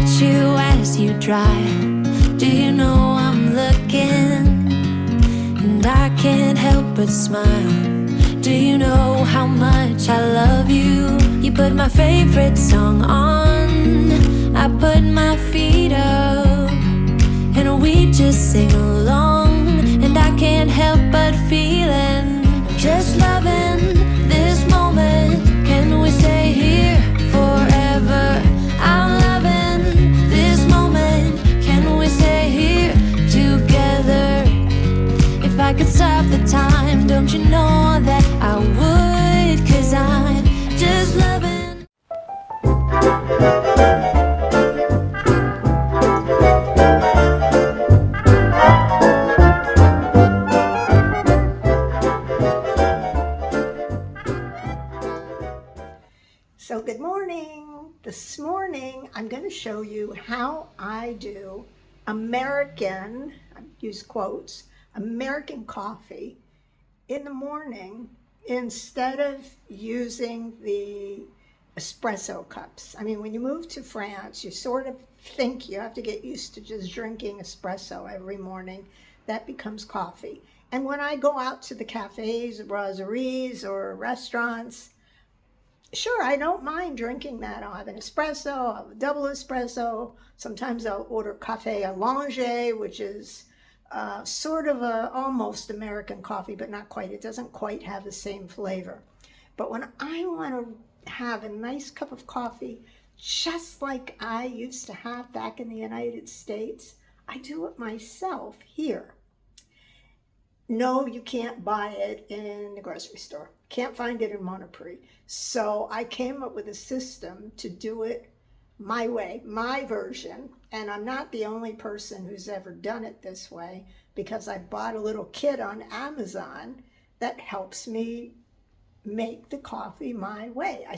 watch you as you drive. Do you know I'm looking? And I can't help but smile. Do you know how much I love you? You put my favorite song on, I put my feet up, and we just sing along. And I can't help but feeling, just loving this moment. Can we stay here forever? I'm loving this moment. Can we stay here together? If I could stop the time, don't you know that I would? 'Cause I'm just loving. So good morning. This morning I'm going to show you how I do American, I use quotes, American coffee in the morning instead of using the espresso cups. I mean, when you move to France, you sort of think you have to get used to just drinking espresso every morning. That becomes coffee. And when I go out to the cafes, brasseries, or restaurants, sure, I don't mind drinking that. I'll have an espresso, I'll have a double espresso. Sometimes I'll order cafe allongé, which is sort of a almost American coffee, but not quite. It doesn't quite have the same flavor. But when I want to have a nice cup of coffee, just like I used to have back in the United States, I do it myself here. No, you can't buy it in the grocery store. Can't find it in Monoprix. So I came up with a system to do it my way, my version. And I'm not the only person who's ever done it this way, because I bought a little kit on Amazon that helps me make the coffee my way. I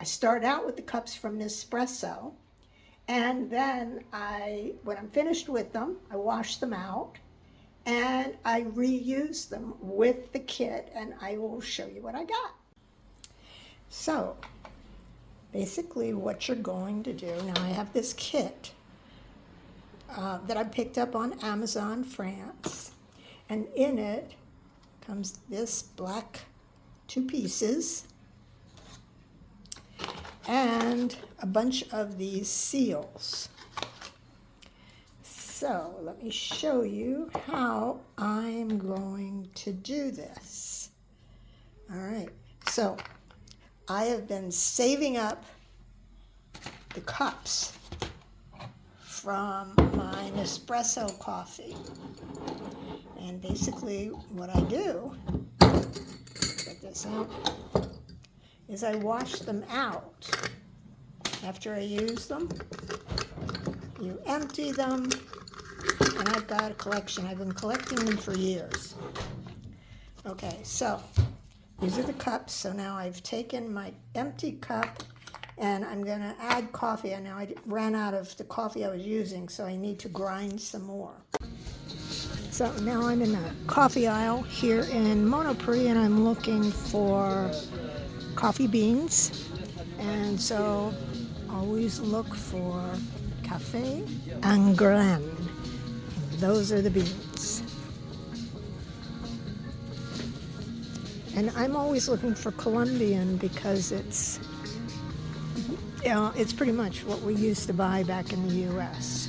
start out with the cups from Nespresso, and then when I'm finished with them, I wash them out and I reuse them with the kit, and I will show you what I got. So basically what you're going to do, now I have this kit that I picked up on Amazon France, and in it comes this black 2 pieces and a bunch of these seals. So let me show you how I'm going to do this. All right, so I have been saving up the cups from my Nespresso coffee. And basically what I do, get this out, is I wash them out. After I use them, you empty them, and I've got a collection. I've been collecting them for years. Okay, so these are the cups. So now I've taken my empty cup and I'm going to add coffee. And now I ran out of the coffee I was using, so I need to grind some more. So now I'm in the coffee aisle here in Monoprix, and I'm looking for coffee beans. And so always look for Café en grain. Those are the beans. And I'm always looking for Colombian because it's pretty much what we used to buy back in the U.S.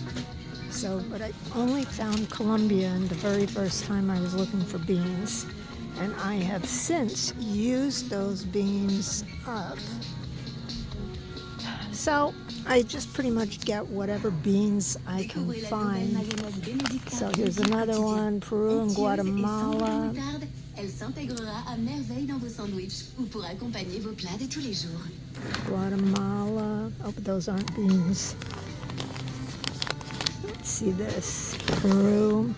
So, but I only found Colombian the very first time I was looking for beans, and I have since used those beans up. So I just pretty much get whatever beans I can find. So here's another one, Peru and Guatemala. Elle s'intégrera à merveille dans vos sandwichs ou pour accompagner vos plats de tous les jours. Guatemala. Oh, but those aren't beans. Let's see this. Peru.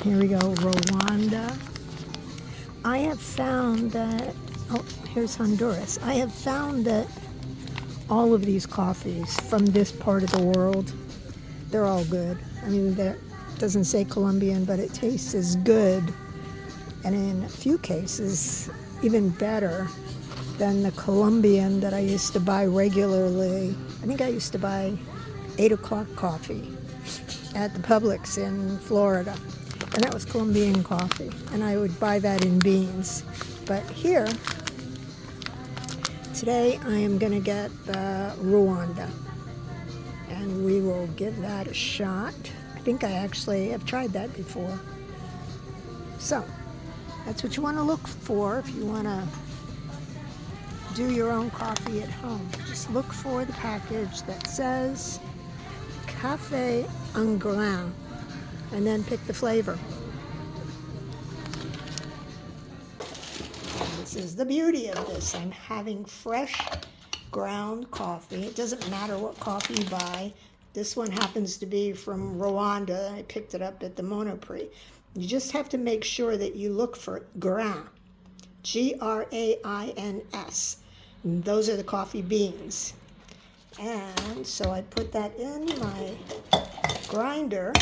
Here we go. Rwanda. I have found that, oh, here's Honduras. I have found that all of these coffees from this part of the world, they're all good. I mean, that doesn't say Colombian, but it tastes as good, and in a few cases, even better than the Colombian that I used to buy regularly. I think I used to buy 8 o'clock coffee at the Publix in Florida. And that was Colombian coffee. And I would buy that in beans. But here, today I am going to get the Rwanda. And we will give that a shot. I think I actually have tried that before. So, that's what you want to look for if you want to do your own coffee at home. Just look for the package that says Café en grain, and then pick the flavor. This is the beauty of this. I'm having fresh ground coffee. It doesn't matter what coffee you buy. This one happens to be from Rwanda. I picked it up at the Monoprix. You just have to make sure that you look for grain, Grains. And those are the coffee beans. And so I put that in my grinder.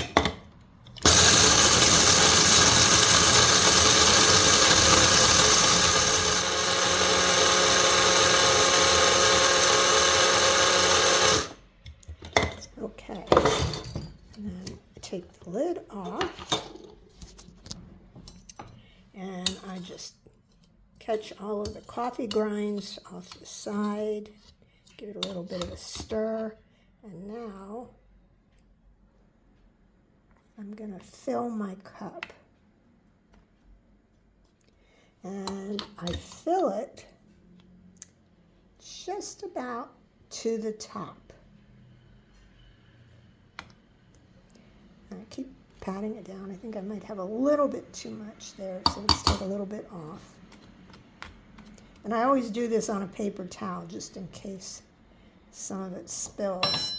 Okay. And then I take the lid off. And I just catch all of the coffee grinds off the side. Give it a little bit of a stir. And now I'm going to fill my cup. And I fill it just about to the top. And I keep patting it down. I think I might have a little bit too much there, so let's take a little bit off. And I always do this on a paper towel just in case some of it spills.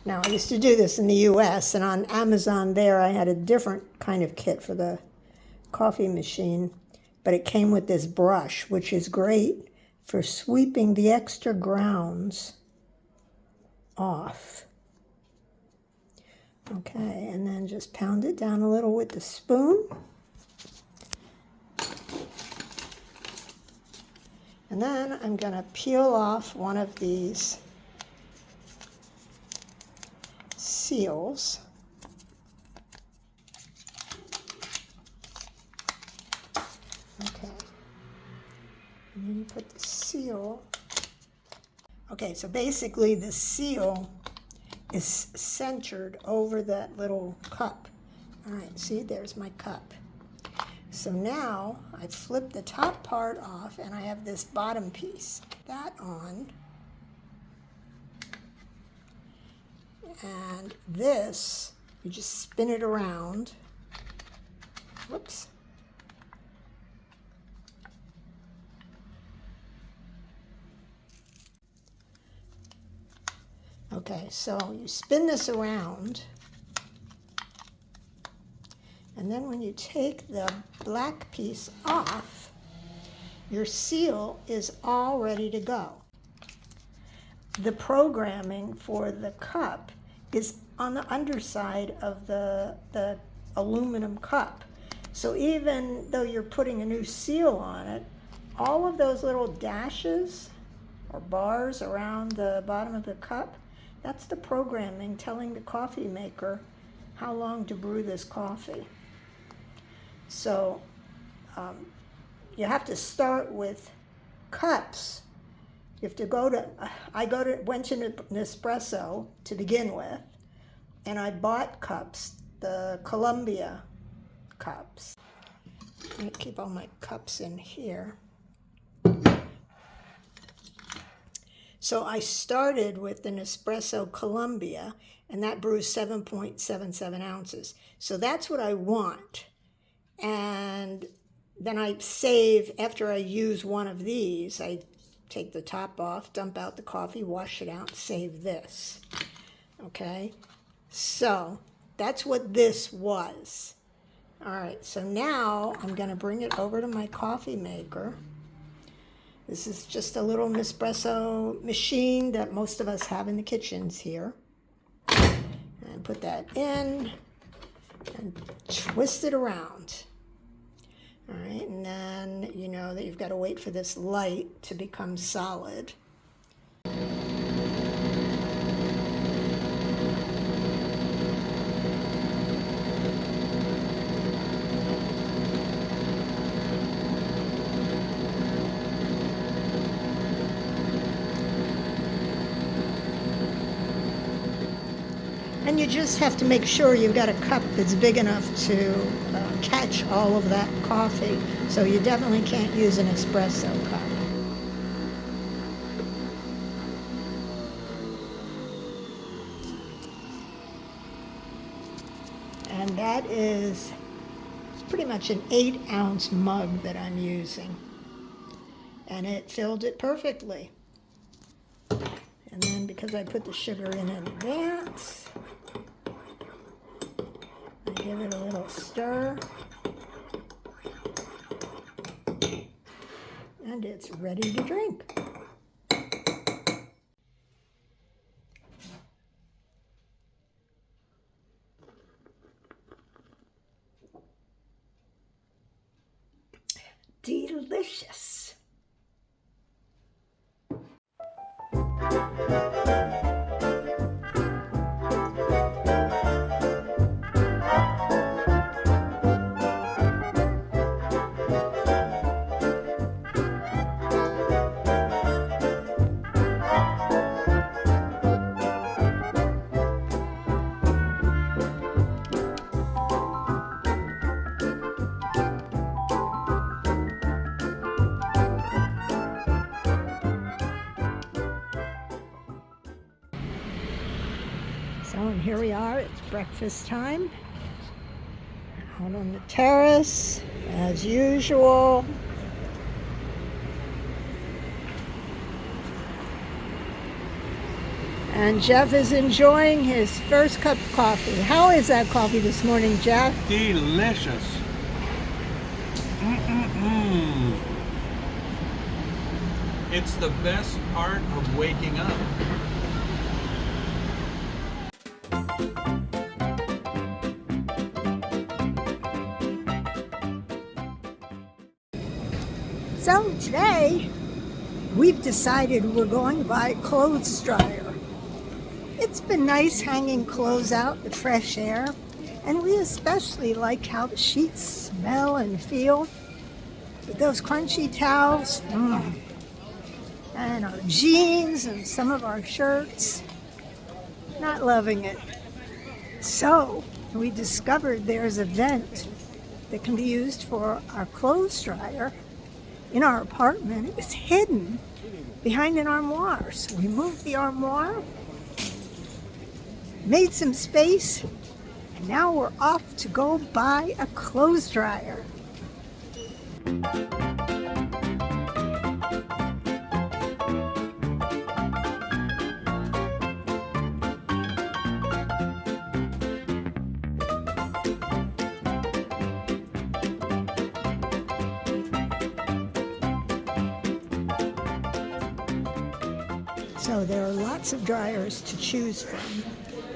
Now, I used to do this in the US, and on Amazon there I had a different kind of kit for the coffee machine, but it came with this brush, which is great for sweeping the extra grounds off. Okay, and then just pound it down a little with the spoon. And then I'm going to peel off one of these seals. Okay. And then you put the seal. Okay, so basically the seal is centered over that little cup. All right, see, there's my cup. So now I flip the top part off and I have this bottom piece. That on. And this, you just spin it around. Whoops. Okay, so you spin this around. And then when you take the black piece off, your seal is all ready to go. The programming for the cup is on the underside of the aluminum cup. So even though you're putting a new seal on it, all of those little dashes or bars around the bottom of the cup, that's the programming telling the coffee maker how long to brew this coffee. So you have to start with cups. You have to go to, went to Nespresso to begin with, and I bought cups, the Columbia cups. I keep all my cups in here. So I started with the Nespresso Columbia, and that brews 7.77 ounces. So that's what I want. And then I save, after I use one of these, I take the top off, dump out the coffee, wash it out, save this. Okay? So that's what this was. All right, so now I'm going to bring it over to my coffee maker. This is just a little Nespresso machine that most of us have in the kitchens here. And put that in and twist it around. All right, and then you know that you've got to wait for this light to become solid. And you just have to make sure you've got a cup that's big enough to catch all of that coffee. So you definitely can't use an espresso cup. And that is pretty much an 8-ounce mug that I'm using. And it filled it perfectly. And then because I put the sugar in advance, I give it a little stir. And it's ready to drink. Delicious. So, and here we are, it's breakfast time. Out on the terrace, as usual. And Jeff is enjoying his first cup of coffee. How is that coffee this morning, Jeff? Delicious. It's the best part of waking up. So today, we've decided we're going to buy a clothes dryer. It's been nice hanging clothes out in fresh air, and we especially like how the sheets smell and feel with those crunchy towels, and our jeans and some of our shirts. Not loving it. So we discovered there's a vent that can be used for our clothes dryer in our apartment. It's hidden behind an armoire. So we moved the armoire, made some space, and now we're off to go buy a clothes dryer. So there are lots of dryers to choose from.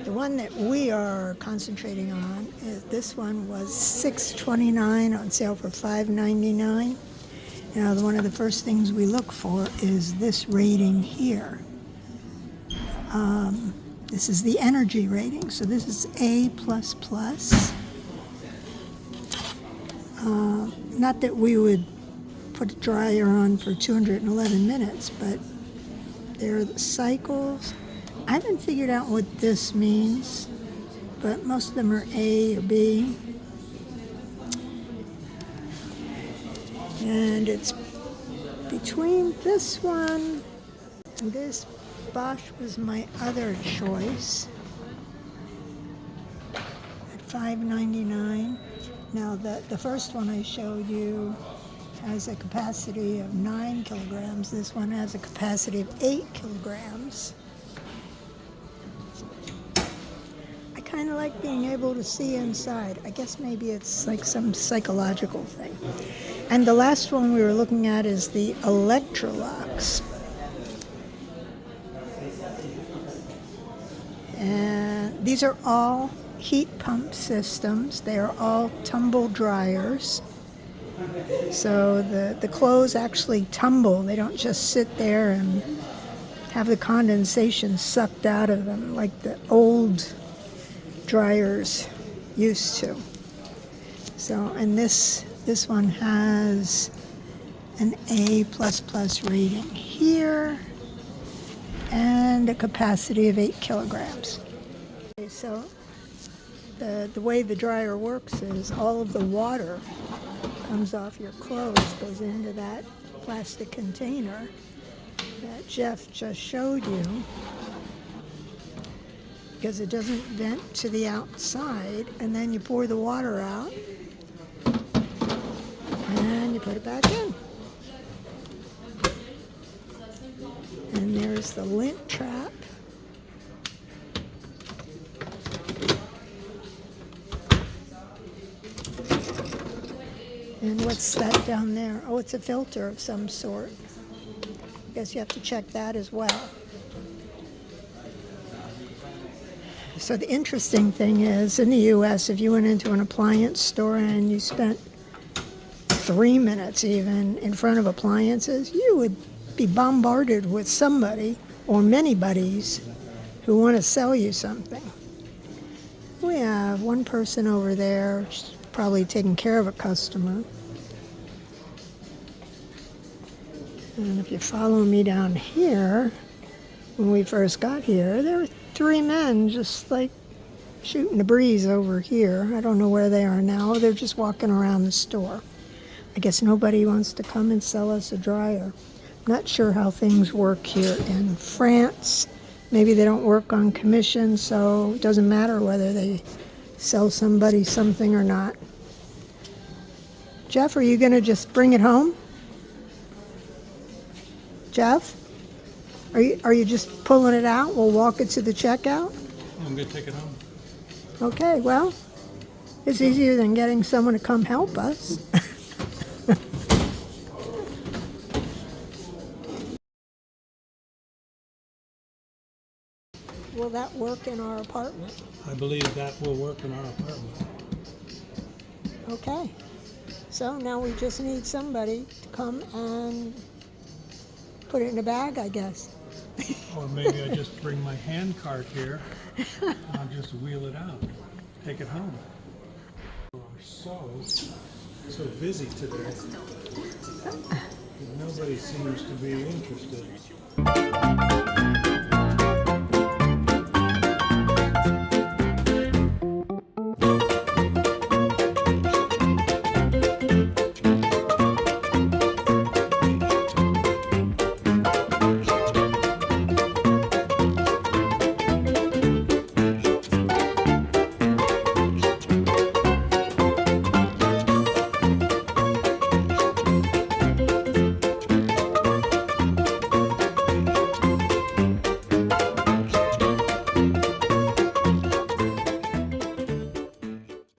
The one that we are concentrating on is this one was $6.29 on sale for $5.99. Now one of the first things we look for is this rating here. This is the energy rating, so this is A++. Not that we would put a dryer on for 211 minutes, but there are the cycles. I haven't figured out what this means, but most of them are A or B. And it's between this one and this. Bosch was my other choice at $5.99. Now the first one I showed you has a capacity of 9 kilograms. This one has a capacity of 8 kilograms. I kind of like being able to see inside. I guess maybe it's like some psychological thing. And the last one we were looking at is the Electrolux. And these are all heat pump systems. They are all tumble dryers. So the clothes actually tumble. They don't just sit there and have the condensation sucked out of them like the old dryers used to. So, and this one has an A++ rating here and a capacity of 8 kilograms. Okay, so the way the dryer works is all of the water comes off your clothes, goes into that plastic container that Jeff just showed you, because it doesn't vent to the outside, and then you pour the water out and you put it back in. And there's the lint trap. And what's that down there? Oh, it's a filter of some sort. I guess you have to check that as well. So the interesting thing is, in the U.S., if you went into an appliance store and you spent 3 minutes even in front of appliances, you would be bombarded with somebody or many buddies who want to sell you something. We have one person over there, probably taking care of a customer. And if you follow me down here, when we first got here, there were 3 men just like shooting the breeze over here. I don't know where they are now. They're just walking around the store. I guess nobody wants to come and sell us a dryer. I'm not sure how things work here in France. Maybe they don't work on commission, so it doesn't matter whether they sell somebody something or not. Jeff, are you going to just bring it home? Jeff? Are you just pulling it out? We'll walk it to the checkout? I'm going to take it home. Okay, well, it's easier than getting someone to come help us. Will that work in our apartment? I believe that will work in our apartment. Okay. So now we just need somebody to come and put it in a bag, I guess. Or maybe I just bring my hand cart here and I'll just wheel it out, take it home. We're so busy today. Nobody seems to be interested.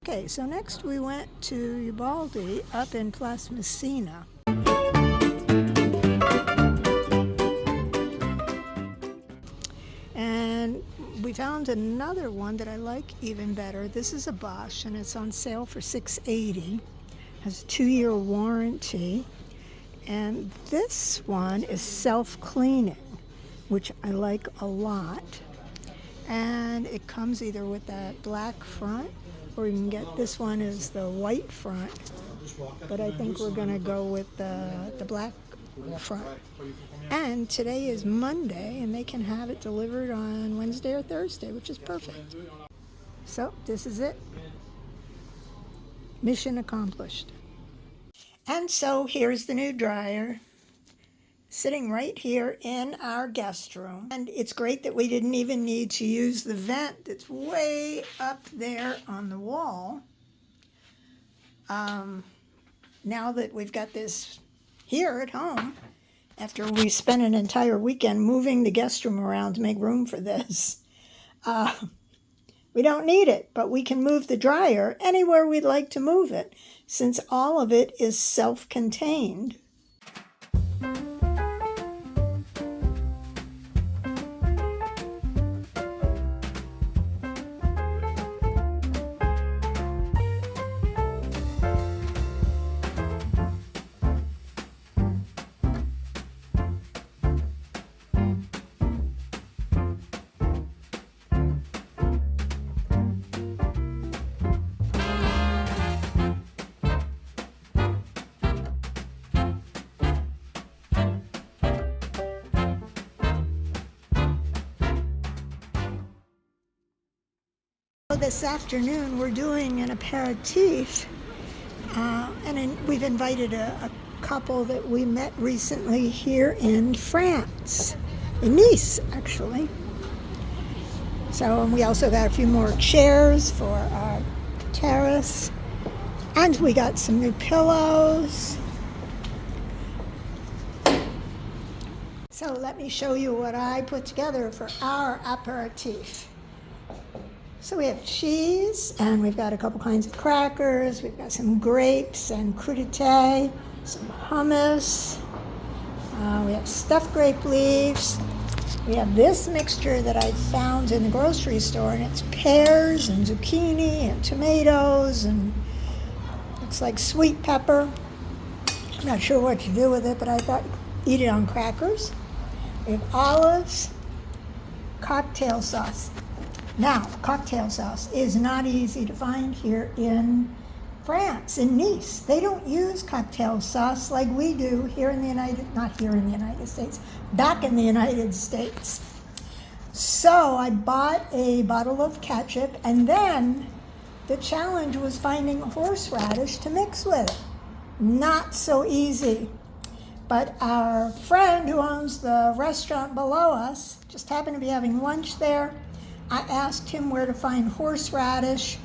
Okay, so next we went to Ubaldi up in Place Messina. And we found another one that I like even better. This is a Bosch, and it's on sale for $680. Has a 2-year warranty. And this one is self-cleaning, which I like a lot. And it comes either with that black front, or you can get this one is the white front. But I think we're going to go with the black front. And today is Monday, and they can have it delivered on Wednesday or Thursday, which is perfect. So this is it. Mission accomplished. And so here's the new dryer, sitting right here in our guest room. And it's great that we didn't even need to use the vent that's way up there on the wall. Now that we've got this here at home, after we spent an entire weekend moving the guest room around to make room for this, we don't need it, but we can move the dryer anywhere we'd like to move it, since all of it is self-contained. this afternoon we're doing an aperitif, we've invited a couple that we met recently here in France, in Nice, actually. So, and we also got a few more chairs for our terrace, and we got some new pillows. So let me show you what I put together for our aperitif. So we have cheese, and we've got a couple kinds of crackers. We've got some grapes and crudité, some hummus. We have stuffed grape leaves. We have this mixture that I found in the grocery store, and it's pears and zucchini and tomatoes, and looks like sweet pepper. I'm not sure what to do with it, but I thought eat it on crackers. We have olives, cocktail sauce. Now, cocktail sauce is not easy to find here in France, in Nice. They don't use cocktail sauce like we do here in the United States, back in the United States. So I bought a bottle of ketchup, and then the challenge was finding horseradish to mix with it. Not so easy. But our friend who owns the restaurant below us just happened to be having lunch there. I asked him where to find horseradish,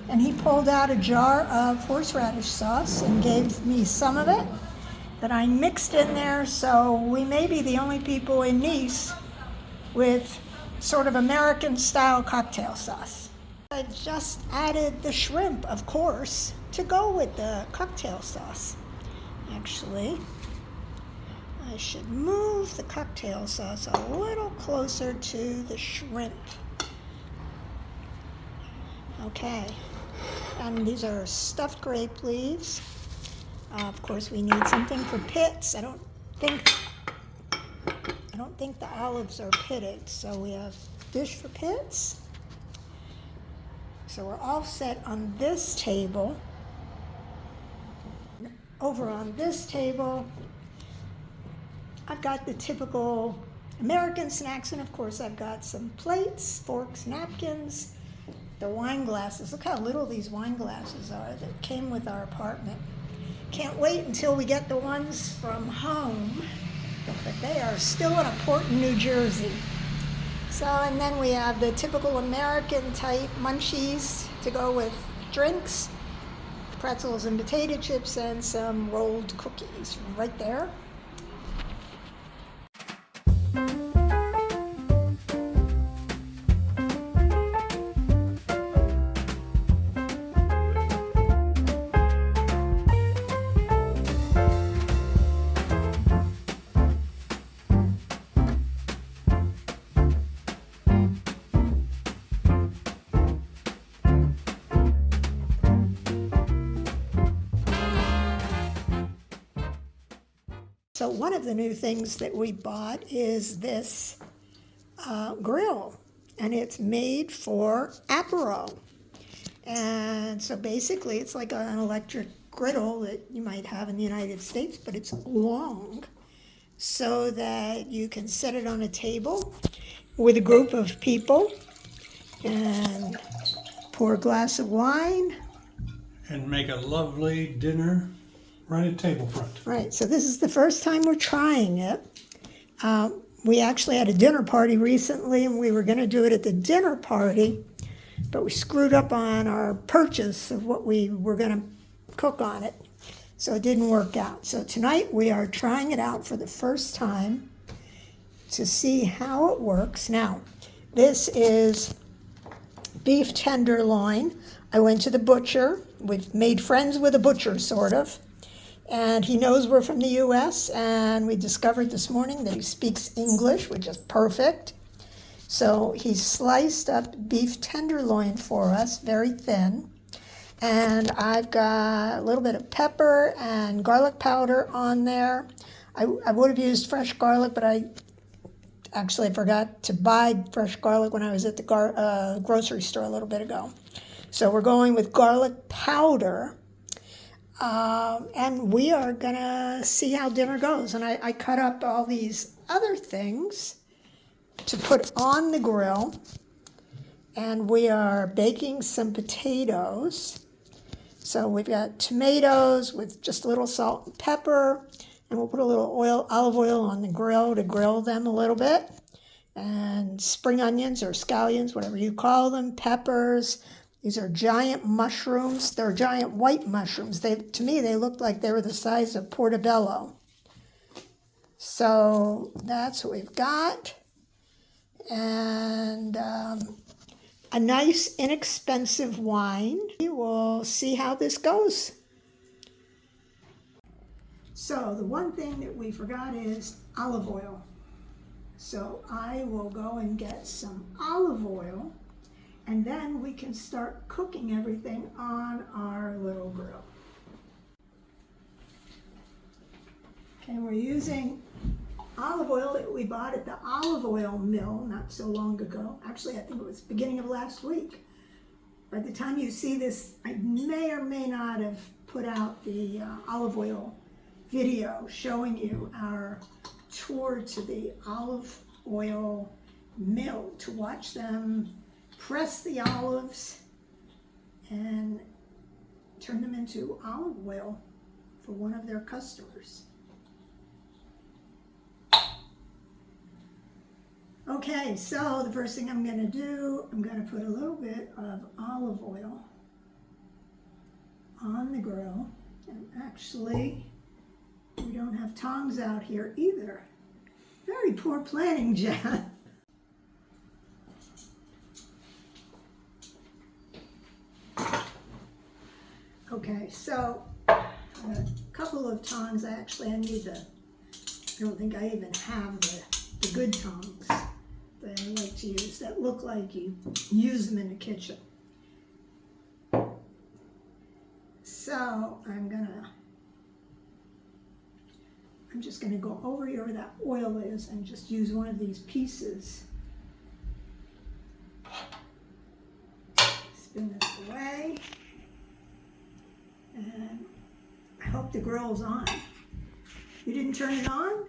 and he pulled out a jar of horseradish sauce and gave me some of it that I mixed in there. So we may be the only people in Nice with sort of American-style cocktail sauce. I just added the shrimp, of course, to go with the cocktail sauce. Actually, I should move the cocktail sauce a little closer to the shrimp. Okay, and these are stuffed grape leaves. Of course, we need something for pits. I don't think the olives are pitted, so we have dish for pits. So we're all set on this table. Over on this table, I've got the typical American snacks, and of course I've got some plates, forks, napkins, the wine glasses. Look how little these wine glasses are that came with our apartment. Can't wait until we get the ones from home, but they are still in a port in New Jersey. So, and then we have the typical American type munchies to go with drinks, pretzels and potato chips, and some rolled cookies right there. So one of the new things that we bought is this grill, and it's made for APERO. And so basically it's like an electric griddle that you might have in the United States, but it's long so that you can set it on a table with a group of people and pour a glass of wine. And make a lovely dinner right at table front. Right, so this is the first time we're trying it. We actually had a dinner party recently, and we were going to do it at the dinner party, but we screwed up on our purchase of what we were going to cook on it, so it didn't work out. So tonight we are trying it out for the first time to see how it works. Now, this is beef tenderloin. I went to the butcher. We've made friends with a butcher, sort of. And he knows we're from the U.S., and we discovered this morning that he speaks English, which is perfect. So he sliced up beef tenderloin for us, very thin. And I've got a little bit of pepper and garlic powder on there. I would have used fresh garlic, but I forgot to buy fresh garlic when I was at the grocery store a little bit ago. So we're going with garlic powder. And we are going to see how dinner goes. And I cut up all these other things to put on the grill. and we are baking some potatoes. So we've got tomatoes with just a little salt and pepper, and we'll put a little olive oil on the grill to grill them a little bit. And spring onions or scallions, whatever you call them, peppers. These are giant mushrooms. They're giant white mushrooms. To me, they looked like they were the size of portobello. So that's what we've got. And a nice, inexpensive wine. We'll see how this goes. So the one thing that we forgot is olive oil. So I will go and get some olive oil, and then we can start cooking everything on our little grill. Okay, we're using olive oil that we bought at the olive oil mill not so long ago. Actually, I think it was beginning of last week. By the time you see this, I may or may not have put out the olive oil video showing you our tour to the olive oil mill to watch them press the olives and turn them into olive oil for one of their customers. Okay, so the first thing I'm going to do, I'm going to put a little bit of olive oil on the grill. And actually, we don't have tongs out here either. Very poor planning, Jen. Okay, so a couple of tongs. I need I don't think I even have the good tongs that I like to use that look like you use them in the kitchen. So I'm just gonna go over here where that oil is and just use one of these pieces. Spin this away. And I hope the grill's on. You didn't turn it on?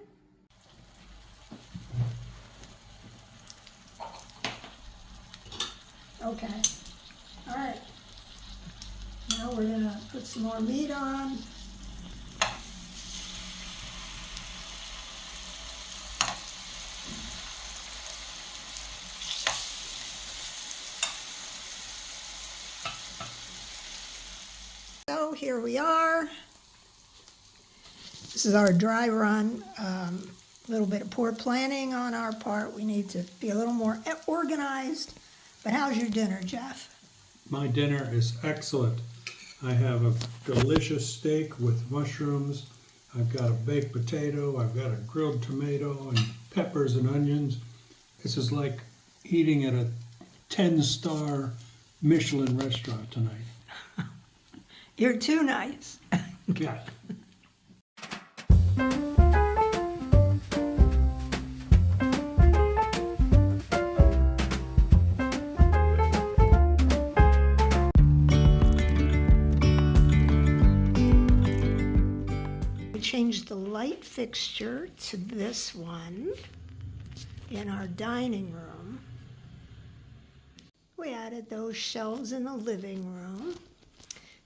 Okay. All right. Now we're gonna put some more meat on. So here we are. This is our dry run. A little bit of poor planning on our part. We need to be a little more organized. But how's your dinner, Jeff? My dinner is excellent. I have a delicious steak with mushrooms. I've got a baked potato. I've got a grilled tomato and peppers and onions. This is like eating at a 10-star Michelin restaurant tonight. You're too nice. Yeah. We changed the light fixture to this one in our dining room. We added those shelves in the living room.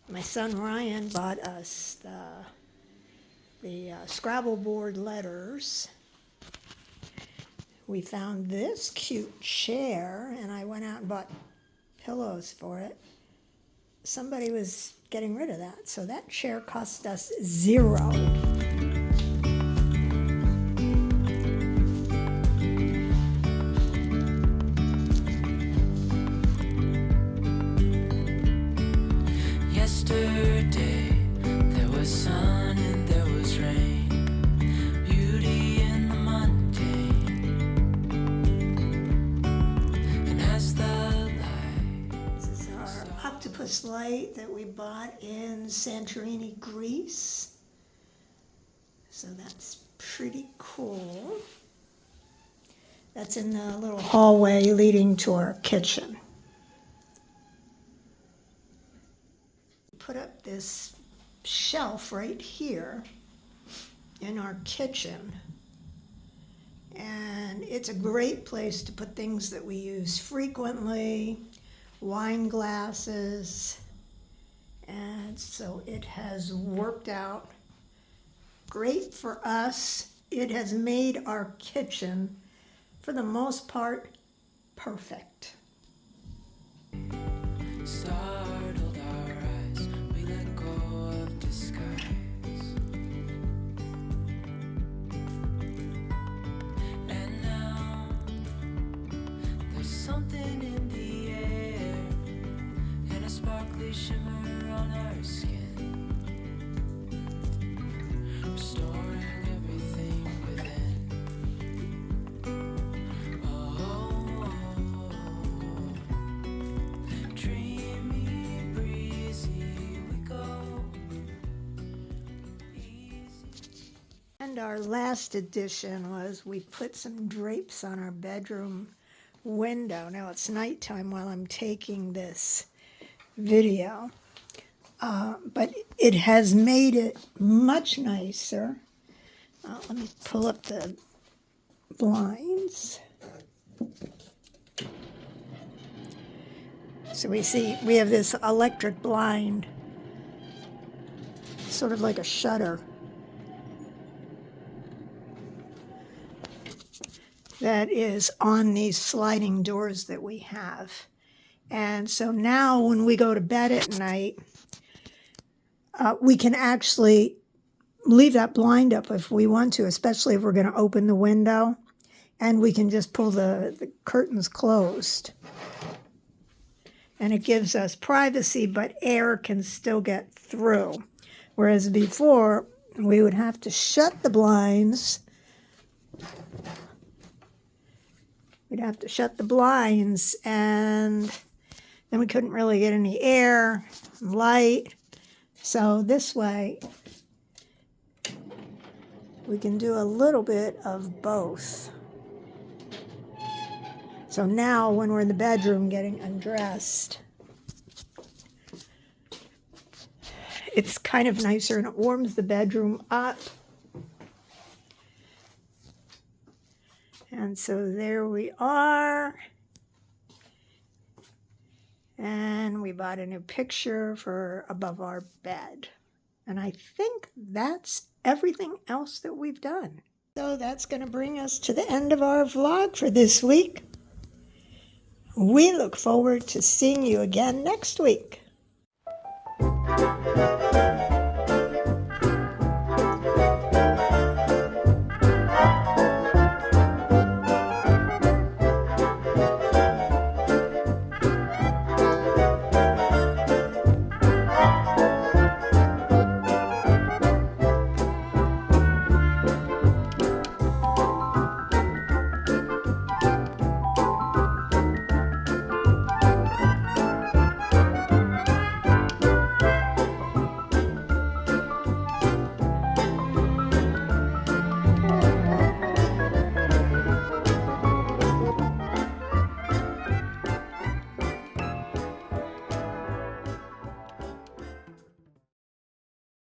My son Ryan bought us the Scrabble board letters. We found this cute chair, and I went out and bought pillows for it. Somebody was getting rid of that, so that chair cost us $0. Yesterday there was sun and there was rain, beauty in the mundane, and as the light. This is our octopus light that we bought in Santorini, Greece. So that's pretty cool. That's in the little hallway leading to our kitchen. Put up this shelf right here in our kitchen, and it's a great place to put things that we use frequently. wine glasses. And so it has worked out great for us. It has made our kitchen, for the most part, perfect. Startled our eyes, we let go of disguise. And now there's something in the air and a sparkly shimmer on our skin, restoring everything within. Dreamy, breezy, we go easy. And our last addition was we put some drapes on our bedroom window. Now it's nighttime while I'm taking this video, but it has made it much nicer. Let me pull up the blinds. So we see we have this electric blind, sort of like a shutter, that is on these sliding doors that we have. And so now when we go to bed at night, we can actually leave that blind up if we want to, especially if we're going to open the window, and we can just pull the curtains closed. And it gives us privacy, but air can still get through. Whereas before, we would have to shut the blinds. We'd have to shut the blinds, and then we couldn't really get any air, light. So this way, we can do a little bit of both. So now when we're in the bedroom getting undressed, it's kind of nicer and it warms the bedroom up. And so there we are. And we bought a new picture for above our bed. And I think that's everything else that we've done. So that's going to bring us to the end of our vlog for this week. We look forward to seeing you again next week.